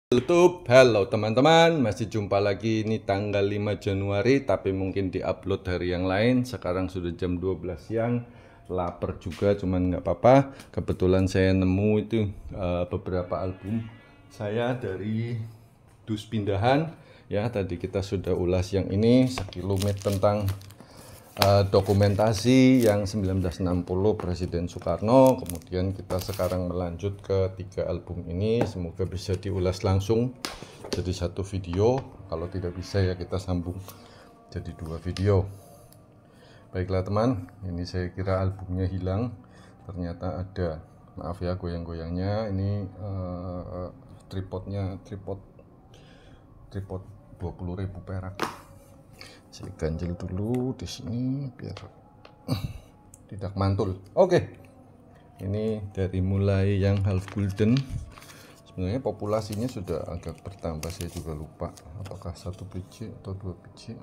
YouTube. Halo teman-teman, masih jumpa lagi. Ini tanggal 5 Januari, tapi mungkin diupload hari yang lain. Sekarang sudah jam 12 siang, lapar juga, cuman nggak apa-apa. Kebetulan saya nemu itu beberapa album saya dari Dus Pindahan. Ya, tadi kita sudah ulas yang ini, sekilomet tentang dokumentasi yang 1960 Presiden Soekarno. Kemudian kita sekarang melanjut ke 3 album ini. Semoga bisa diulas langsung jadi satu video. Kalau tidak bisa ya kita sambung jadi 2 video. Baiklah teman, ini saya kira albumnya hilang, ternyata ada. Maaf ya goyang-goyangnya. Ini tripodnya tripod 20.000 perak. Saya ganjel dulu di sini biar tidak mantul. Oke. Ini dari mulai yang half golden. Sebenarnya populasinya sudah agak bertambah, saya juga lupa apakah 1 biji atau 2 biji.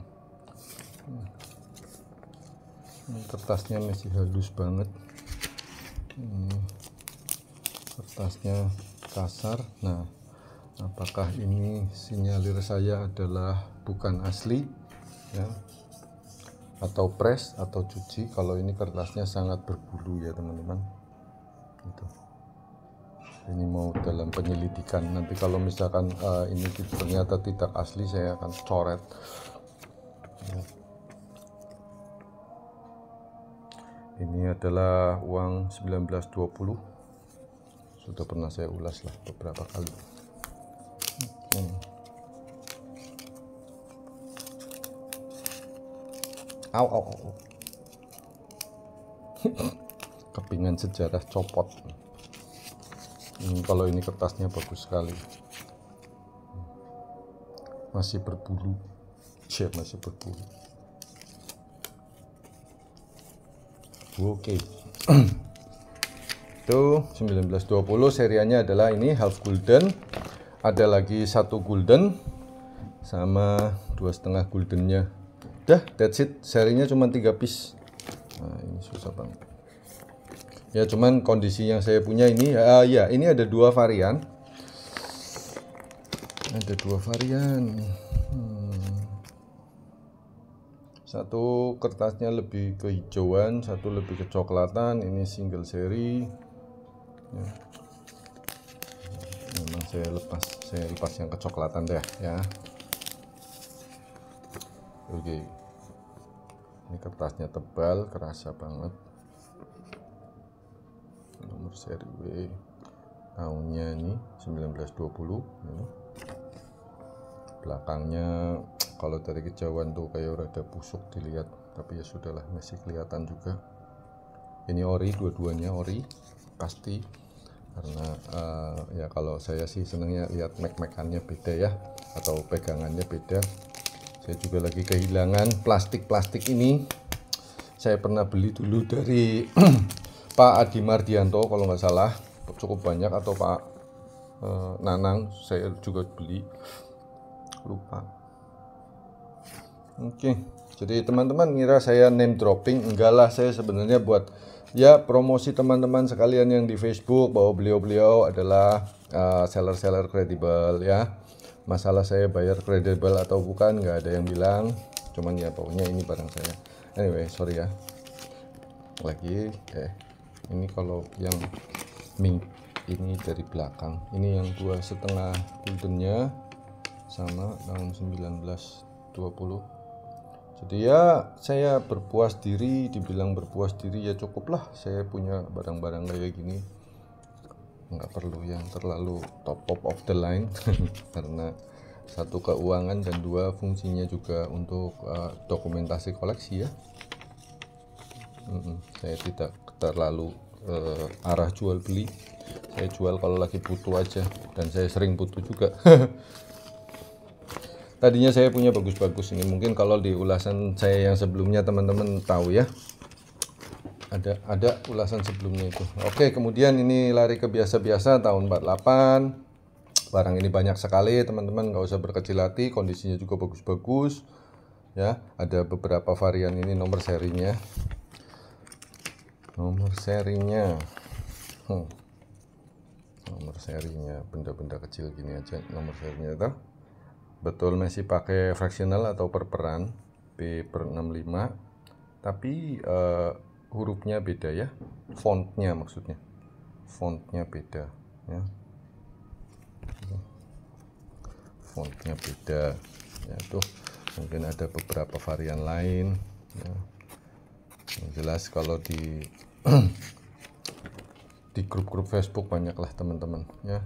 Ini kertasnya masih halus banget. Ini kertasnya kasar. Nah, apakah ini sinyalir saya adalah bukan asli ya, atau press atau cuci? Kalau ini kertasnya sangat berbulu ya teman-teman. Itu. Ini mau dalam penyelidikan. Nanti kalau misalkan ini ternyata tidak asli, saya akan coret. Ya. Ini adalah uang 1920. Sudah pernah saya ulas lah beberapa kali. Au. Kepingan sejarah copot. Kalau ini kertasnya bagus sekali. Masih berbulu. Masih berbulu. Oke. Itu 1920, serianya adalah ini half golden. Ada lagi 1 golden sama 2,5 goldennya. Dah, that's it. Serinya cuma 3 piece. Nah, ini susah banget. Ya, cuman kondisi yang saya punya ini, ya, ini ada 2 varian. Ada 2 varian. Satu kertasnya lebih kehijauan, satu lebih kecoklatan. Ini single seri. Ya. Memang saya lepas yang kecoklatan deh ya. Oke. Ini kertasnya tebal, kerasa banget. Nomor seri W, tahunnya ini 1920 ya. Belakangnya kalau dari kejauhan tuh kayak rada busuk dilihat, tapi ya sudahlah, masih kelihatan juga. Ini ori, dua-duanya ori pasti, karena ya kalau saya sih senangnya lihat mek-mekannya beda ya, atau pegangannya beda. Saya juga lagi kehilangan plastik ini. Saya pernah beli dulu dari Pak Adi Mardianto kalau nggak salah, cukup banyak, atau Pak Nanang saya juga beli, lupa. Oke, jadi teman-teman ngira saya name dropping, enggak lah. Saya sebenarnya buat ya promosi teman-teman sekalian yang di Facebook bahwa beliau-beliau adalah seller-seller kredibel ya. Masalah saya bayar kredibel atau bukan nggak ada yang bilang, cuman ya pokoknya ini barang saya. Anyway, sorry ya. Lagi ini kalau yang mink ini dari belakang, ini yang 2,5 goldennya sama tahun 1920. Jadi ya saya berpuas diri, dibilang berpuas diri ya cukuplah. Saya punya barang-barang kayak gini, nggak perlu yang terlalu top of the line karena 1 keuangan dan 2 fungsinya juga untuk dokumentasi koleksi ya. Saya tidak terlalu arah jual beli. Saya jual kalau lagi butuh aja, dan saya sering butuh juga. Tadinya saya punya bagus-bagus ini, mungkin kalau di ulasan saya yang sebelumnya teman-teman tahu ya, ada ulasan sebelumnya itu. Oke, kemudian ini lari ke biasa-biasa tahun 48. Barang ini banyak sekali teman-teman, nggak usah berkecil hati, kondisinya juga bagus-bagus ya. Ada beberapa varian. Ini nomor serinya. nomor serinya, benda-benda kecil gini aja nomor serinya itu. Betul masih pakai fractional atau perperan P/65, tapi hurufnya beda ya, fontnya maksudnya, fontnya beda ya, fontnya beda ya. Tuh mungkin ada beberapa varian lain ya. Yang jelas kalau di di grup-grup Facebook banyaklah teman-teman ya.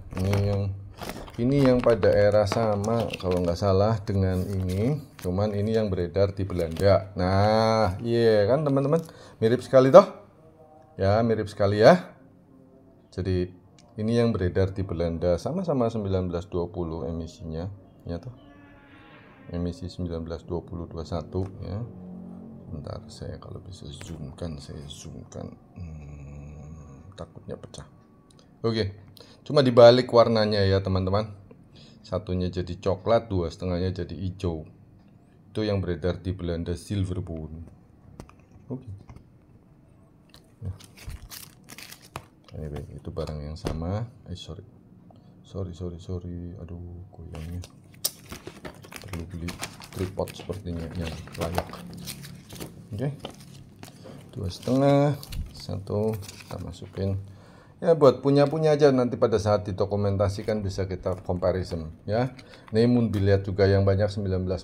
Ini yang pada era sama kalau nggak salah dengan ini, cuman ini yang beredar di Belanda. Nah iya kan teman-teman, mirip sekali toh ya, mirip sekali ya. Jadi ini yang beredar di Belanda, sama-sama 1920 emisinya ya toh, emisi 1920-21 ya. Bentar, saya kalau bisa zoomkan, saya zoomkan. Takutnya pecah. Oke, cuma dibalik warnanya ya teman-teman. Satunya jadi coklat, dua setengahnya jadi hijau. Itu yang beredar di Belanda, Silverbone. Oke. Ya. Anyway, itu barang yang sama. Sorry. Aduh, goyangnya. Perlu beli tripod sepertinya yang layak. Oke. Dua setengah, satu kita masukin ya, buat punya aja, nanti pada saat didokumentasikan bisa kita comparison ya. Ini Moonbill lihat juga yang banyak 1940,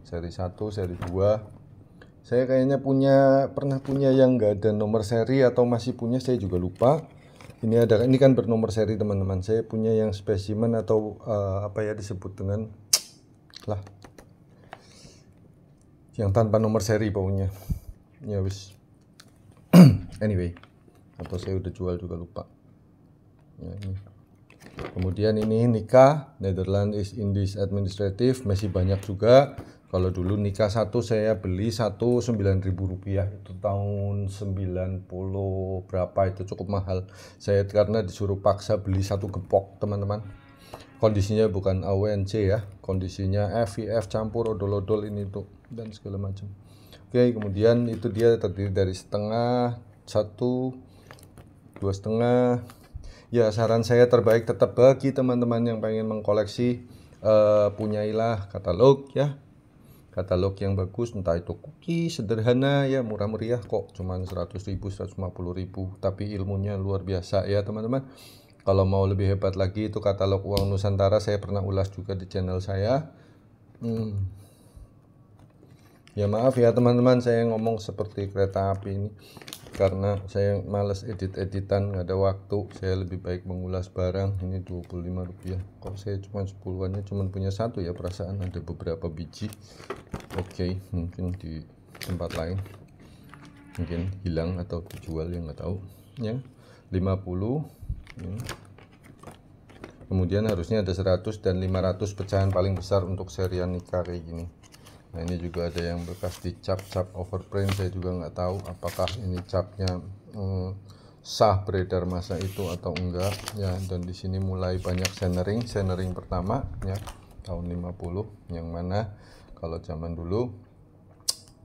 seri 1, seri 2. Saya kayaknya pernah punya yang enggak ada nomor seri, atau masih punya, saya juga lupa. Ini kan bernomor seri teman-teman. Saya punya yang spesimen atau apa ya disebut dengan yang tanpa nomor seri pokoknya ya wis. Anyway, atau saya udah jual juga lupa ya, ini. Kemudian ini Nikah Netherlands East Indies Administrative, masih banyak juga. Kalau dulu Nikah satu saya beli satu 9.000 rupiah, itu tahun 90 berapa, itu cukup mahal. Saya karena disuruh paksa beli satu gepok teman-teman. Kondisinya bukan AWNC ya, kondisinya FIF campur odol-odol ini tuh dan segala macam. Oke, kemudian itu dia terdiri dari setengah, satu, dua setengah. Ya, saran saya terbaik tetap bagi teman-teman yang pengen mengkoleksi, punyailah katalog ya. Katalog yang bagus, entah itu cookies sederhana ya, murah meriah kok, cuman 100.000, 150.000, tapi ilmunya luar biasa ya teman-teman. Kalau mau lebih hebat lagi, itu katalog uang Nusantara, saya pernah ulas juga di channel saya. Ya maaf ya teman-teman, saya ngomong seperti kereta api ini karena saya males editan, nggak ada waktu. Saya lebih baik mengulas barang. Ini 25 rupiah, kok saya cuma 10-annya cuma punya satu ya, perasaan ada beberapa biji. Oke, mungkin di tempat lain mungkin hilang atau dijual, yang nggak tahu ya. 50 ya. Kemudian harusnya ada 100 dan 500 pecahan paling besar untuk serian Nikah kayak gini. Nah ini juga ada yang bekas dicap overprint, saya juga nggak tahu apakah ini capnya sah beredar masa itu atau enggak ya. Dan di sini mulai banyak centering pertama ya tahun 50, yang mana kalau zaman dulu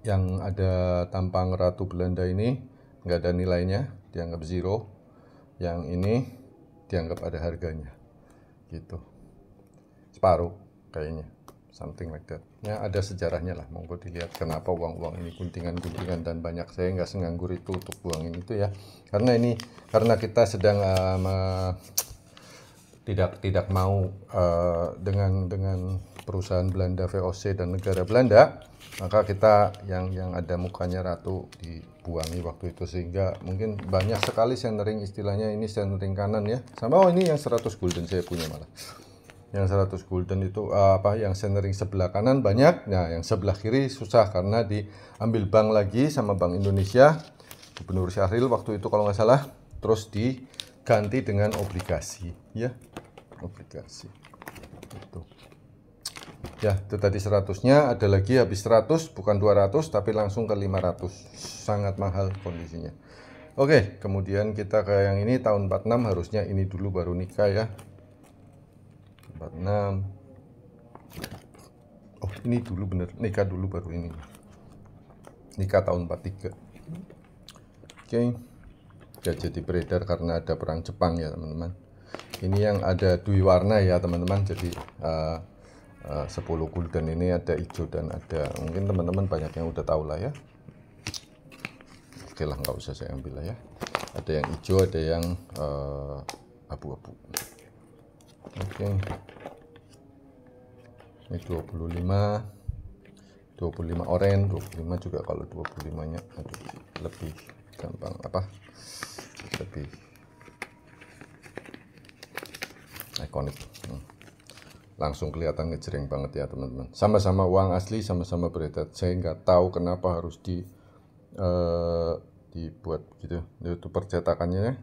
yang ada tampang Ratu Belanda ini nggak ada nilainya, dianggap zero. Yang ini dianggap ada harganya gitu, separuh kayaknya, something like that ya. Ada sejarahnya lah, monggo dilihat kenapa uang-uang ini guntingan-guntingan dan banyak. Saya nggak senganggur itu untuk buangin itu ya, karena kita sedang tidak mau dengan perusahaan Belanda, VOC dan negara Belanda, maka kita yang ada mukanya ratu dibuangi waktu itu, sehingga mungkin banyak sekali centering, istilahnya ini centering kanan ya. Sama ini yang 100 gulden saya punya malah. Yang 100 gulden itu yang centering sebelah kanan banyak. Nah, yang sebelah kiri susah karena diambil bank lagi sama Bank Indonesia, Gubernur Syahril waktu itu kalau nggak salah, terus diganti dengan obligasi ya, obligasi itu. Ya, itu tadi 100-nya, ada lagi habis 100, bukan 200 tapi langsung ke 500. Sangat mahal kondisinya. Oke, kemudian kita ke yang ini tahun 46, harusnya ini dulu baru Nikah ya. 46. Oh, ini dulu bener, Nikah dulu baru ini. Nikah tahun 43. Oke. gak jadi beredar karena ada perang Jepang ya teman-teman. Ini yang ada dua warna ya teman-teman, jadi 10 gulden ini ada hijau dan ada, mungkin teman-teman banyak yang udah tahu lah ya. Oke lah, nggak usah saya ambil lah ya. Ada yang hijau, ada yang abu-abu. Oke, ini 25 oranye, 25 juga. Kalau 25 nya lebih gampang lebih ikonik, langsung kelihatan ngejreng banget ya teman-teman. Sama-sama uang asli, sama-sama beredar. Saya nggak tahu kenapa harus dibuat gitu. Itu percetakannya ya.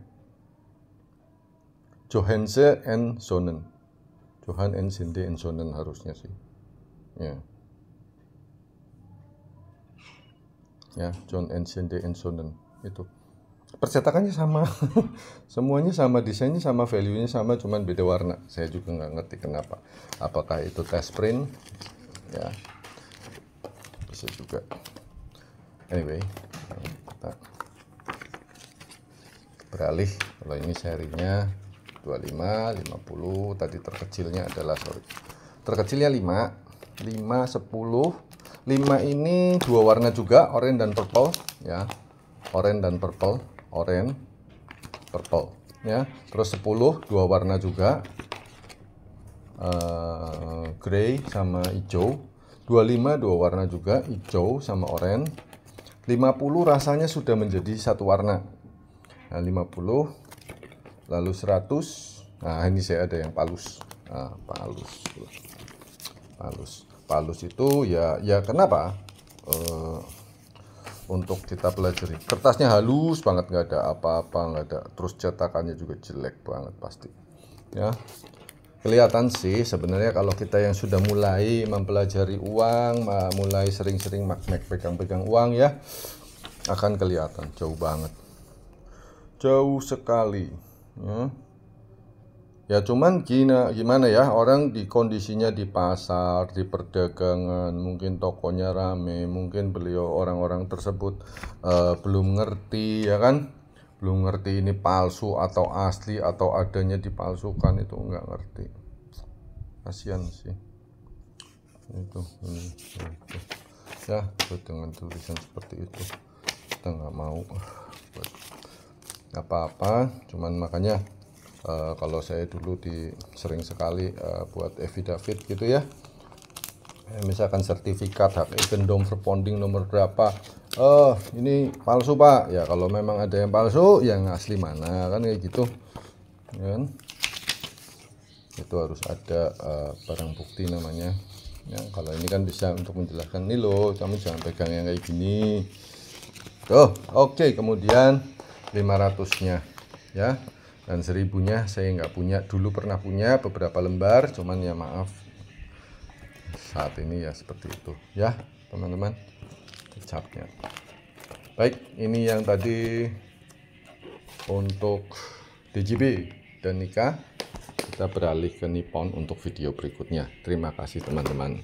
Johanse and Sonnen, Johan and Sinde and Sonnen harusnya sih ya, John and Sinde and Sonnen. Itu percetakannya sama semuanya sama, desainnya sama, value-nya sama, cuman beda warna. Saya juga nggak ngerti kenapa, apakah itu test print ya, bisa juga. Anyway, kita beralih. Kalau ini serinya 25, 50, tadi terkecilnya adalah terkecilnya 5, 10. 5 ini dua warna juga, oranye dan purple ya. Oranye dan purple, oranye, purple ya. Terus 10 dua warna juga, grey sama hijau. 25 dua warna juga, hijau sama oranye. 50 rasanya sudah menjadi satu warna. Nah, 50, lalu 100. Nah, ini saya ada yang palus. Nah, palus itu ya kenapa? Untuk kita pelajari. Kertasnya halus banget, nggak ada apa-apa, nggak ada. Terus cetakannya juga jelek banget pasti. Ya, kelihatan sih sebenarnya kalau kita yang sudah mulai mempelajari uang, mulai sering-sering pegang-pegang uang ya, akan kelihatan jauh banget, jauh sekali. Ya cuman gimana ya, orang di kondisinya di pasar, di perdagangan, mungkin tokonya rame, mungkin orang-orang tersebut belum ngerti ya kan, belum ngerti ini palsu atau asli atau adanya dipalsukan, itu nggak ngerti. Kasihan sih itu. Ya dengan tulisan seperti itu kita nggak mau apa-apa. Cuman makanya kalau saya dulu sering sekali buat affidavit gitu ya, misalkan sertifikat hak ekendom verponding nomor berapa, ini palsu pak ya. Kalau memang ada yang palsu, yang asli mana, kan kayak gitu kan. Itu harus ada barang bukti namanya ya. Kalau ini kan bisa untuk menjelaskan, nih loh kamu jangan pegang yang kayak gini tuh. Oke, kemudian 500-nya ya, dan 1000-nya saya nggak punya. Dulu pernah punya beberapa lembar, cuman ya maaf saat ini ya seperti itu ya teman-teman capnya. Baik, ini yang tadi untuk DJB dan Nikah. Kita beralih ke Nippon untuk video berikutnya. Terima kasih teman-teman.